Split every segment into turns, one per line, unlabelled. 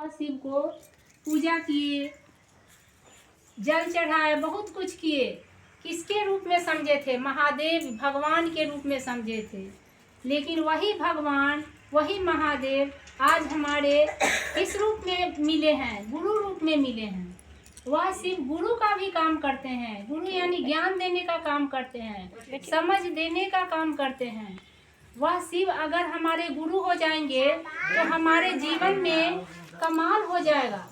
शिव को पूजा किए, जल चढ़ाए, बहुत कुछ किए। किसके रूप में समझे थे? महादेव भगवान के रूप में समझे थे। लेकिन वही भगवान, वही महादेव आज हमारे किस रूप में मिले हैं? गुरु रूप में मिले हैं। वह शिव गुरु का भी काम करते हैं। गुरु यानी ज्ञान देने का काम करते हैं, समझ देने का काम करते हैं। वह शिव अगर हमारे गुरु हो जाएंगे तो हमारे जीवन में कमाल हो जाएगा।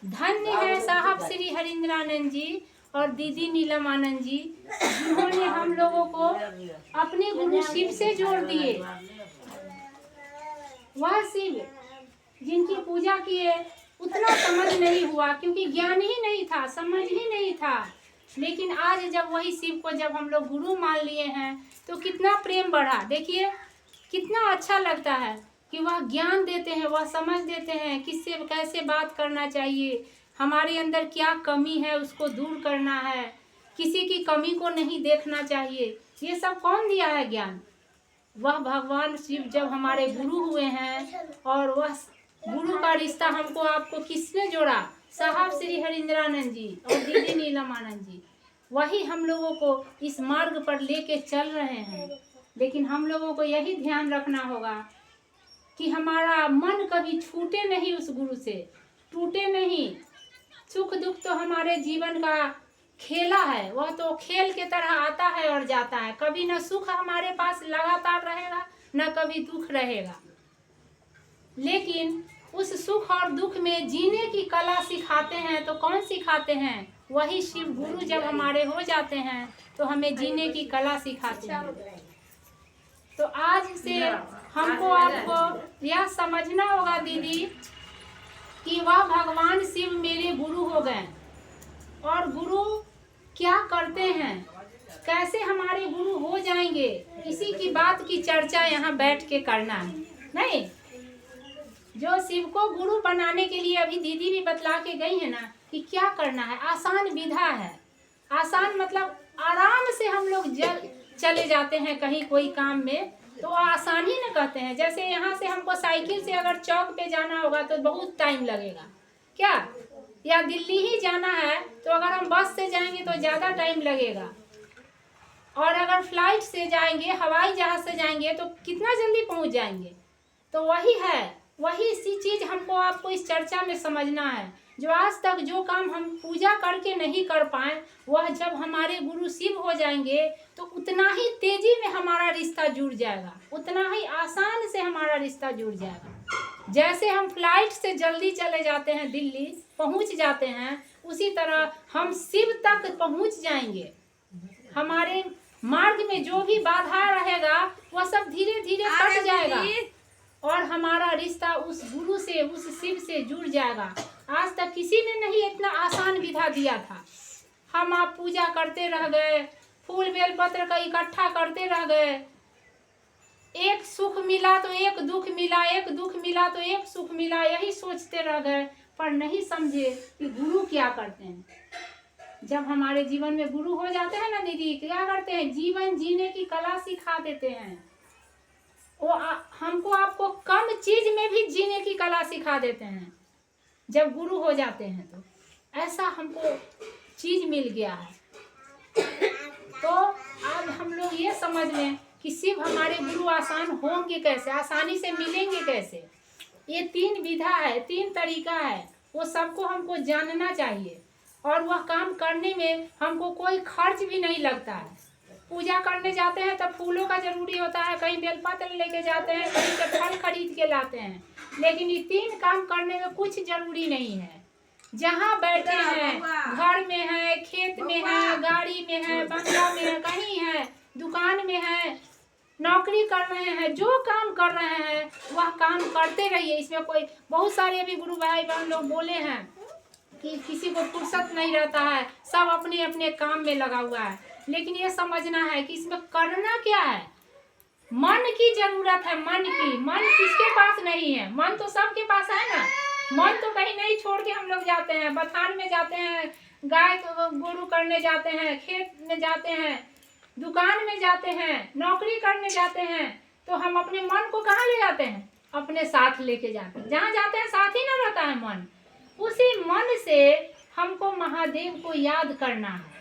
धन्य है साहब श्री हरिंद्रानंद जी और दीदी नीलम आनंद जी, जिन्होंने हम लोगों को अपने गुरु शिव से जोड़ दिए। वह शिव जिनकी पूजा किए, उतना समझ नहीं हुआ क्योंकि ज्ञान ही नहीं था, समझ ही नहीं था। लेकिन आज जब वही शिव को जब हम लोग गुरु मान लिए हैं तो कितना प्रेम बढ़ा। देखिए कितना अच्छा लगता है कि वह ज्ञान देते हैं, वह समझ देते हैं किससे कैसे बात करना चाहिए, हमारे अंदर क्या कमी है उसको दूर करना है, किसी की कमी को नहीं देखना चाहिए। ये सब कौन दिया है ज्ञान? वह भगवान शिव जब हमारे गुरु हुए हैं। और वह गुरु का रिश्ता हमको आपको किसने जोड़ा? साहब श्री हरिंद्रानंद जी और दीदी नीलम आनंद जी। वही हम लोगों को इस मार्ग पर लेके चल रहे हैं। लेकिन हम लोगों को यही ध्यान रखना होगा कि हमारा मन कभी छूटे नहीं, उस गुरु से टूटे नहीं। सुख दुख तो हमारे जीवन का खेला है, वह तो खेल के तरह आता है और जाता है। कभी न सुख हमारे पास लगातार रहेगा, न कभी दुख रहेगा। लेकिन उस सुख और दुख में जीने की कला सिखाते हैं तो कौन सिखाते हैं? वही शिव गुरु जब हमारे हो जाते हैं तो हमें जीने की कला सिखाते हैं। तो आज से हमको आपको यह समझना होगा दीदी कि वह भगवान शिव मेरे गुरु हो गए। और गुरु क्या करते हैं, कैसे हमारे गुरु हो जाएंगे, इसी की बात की चर्चा यहाँ बैठ के करना है। नहीं, जो शिव को गुरु बनाने के लिए अभी दीदी भी बतला के गई है ना कि क्या करना है। आसान विधा है। आसान मतलब आराम से हम लोग चले जाते हैं कहीं कोई काम में तो आसान ही न कहते हैं। जैसे यहाँ से हमको साइकिल से अगर चौक पे जाना होगा तो बहुत टाइम लगेगा क्या? या दिल्ली ही जाना है तो अगर हम बस से जाएंगे तो ज़्यादा टाइम लगेगा। और अगर फ्लाइट से जाएंगे, हवाई जहाज से जाएंगे तो कितना जल्दी पहुँच जाएंगे। तो वही है, वही सी चीज़ हमको आपको इस चर्चा में समझना है। जो आज तक जो काम हम पूजा करके नहीं कर पाए, वह जब हमारे गुरु शिव हो जाएंगे तो उतना ही तेजी में हमारा रिश्ता जुड़ जाएगा, उतना ही आसान से हमारा रिश्ता जुड़ जाएगा। जैसे हम फ्लाइट से जल्दी चले जाते हैं, दिल्ली पहुंच जाते हैं, उसी तरह हम शिव तक पहुंच जाएंगे। हमारे मार्ग में जो भी बाधा रहेगा वह सब धीरे धीरे कट जाएगा और हमारा रिश्ता उस गुरु से, उस शिव से जुड़ जाएगा। आज तक किसी ने नहीं इतना आसान विधा दिया था। हम आप पूजा करते रह गए, फूल बेल पत्र का इकट्ठा करते रह गए। एक सुख मिला तो एक दुख मिला, एक दुख मिला तो एक सुख मिला, यही सोचते रह गए। पर नहीं समझे कि गुरु क्या करते हैं। जब हमारे जीवन में गुरु हो जाते हैं ना दीदी, क्या करते हैं? जीवन जीने की कला सिखा देते हैं। वो हमको आपको कम चीज में भी जीने की कला सिखा देते हैं जब गुरु हो जाते हैं। तो ऐसा हमको चीज मिल गया है। तो आज हम लोग ये समझ लें कि शिव हमारे गुरु आसान होंगे कैसे, आसानी से मिलेंगे कैसे। ये 3 विधा है, 3 तरीका है, वो सबको हमको जानना चाहिए। और वह काम करने में हमको कोई खर्च भी नहीं लगता है। पूजा करने जाते हैं तब फूलों का जरूरी होता है, कहीं बेलपत्र लेके जाते हैं, कहीं से फल खरीद के लाते हैं। लेकिन ये 3 काम करने में कुछ जरूरी नहीं है। जहाँ बैठे हैं, घर में है, खेत में है, गाड़ी में है, बंगला में है, कहीं है, दुकान में है, नौकरी कर रहे हैं, जो काम कर रहे हैं वह काम करते रहिए। इसमें कोई बहुत सारे अभी गुरु भाई बहन लोग बोले हैं कि किसी को फुर्सत नहीं रहता है, सब अपने अपने काम में लगा हुआ है। लेकिन ये समझना है कि इसमें करना क्या है। मन की जरूरत है, मन की। मन किसके पास नहीं है? मन तो सबके पास है ना। मन तो कहीं नहीं छोड़ के हम लोग जाते हैं, बथान में जाते हैं, गाय को गोरू करने जाते हैं, खेत में जाते हैं, दुकान में जाते हैं, नौकरी करने जाते हैं। तो हम अपने मन को कहाँ ले जाते हैं? अपने साथ लेके जाते हैं। जहाँ जाते हैं साथ ही ना रहता है मन। उसी मन से हमको महादेव को याद करना है।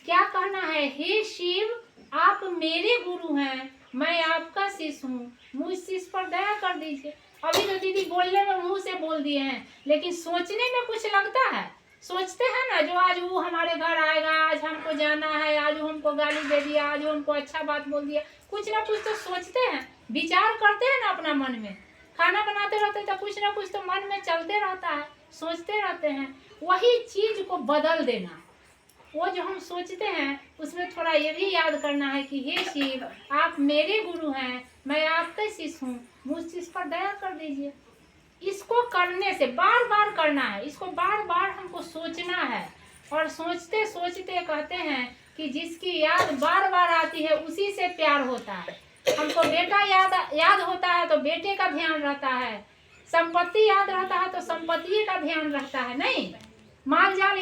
क्या करना है? हे शिव, आप मेरे गुरु हैं, मैं आपका शिष्य हूँ, मुझ शिष्य पर दया कर दीजिए। अभी तो दीदी बोलने में मुंह से बोल दिए हैं, लेकिन सोचने में कुछ लगता है। सोचते हैं ना, जो आज वो हमारे घर आएगा, आज हमको जाना है, आज वो हमको गाली दे दिया, आज वो हमको अच्छा बात बोल दिया, कुछ ना कुछ तो सोचते हैं, विचार करते हैं ना अपना मन में। खाना बनाते रहते तो कुछ ना कुछ तो मन में चलते रहता है, सोचते रहते हैं। वही चीज को बदल देना, वो जो हम सोचते हैं उसमें थोड़ा ये भी याद करना है कि हे शिव, आप मेरे गुरु हैं, मैं आपका शिष्य हूँ, मुझ शिष्य पर दया कर दीजिए। इसको करने से बार बार करना है, इसको बार बार हमको सोचना है। और सोचते सोचते कहते हैं कि जिसकी याद बार बार आती है उसी से प्यार होता है। हमको बेटा याद होता है तो बेटे का ध्यान रहता है, संपत्ति याद रहता है तो संपत्ति का ध्यान रहता है। नहीं, माल जाल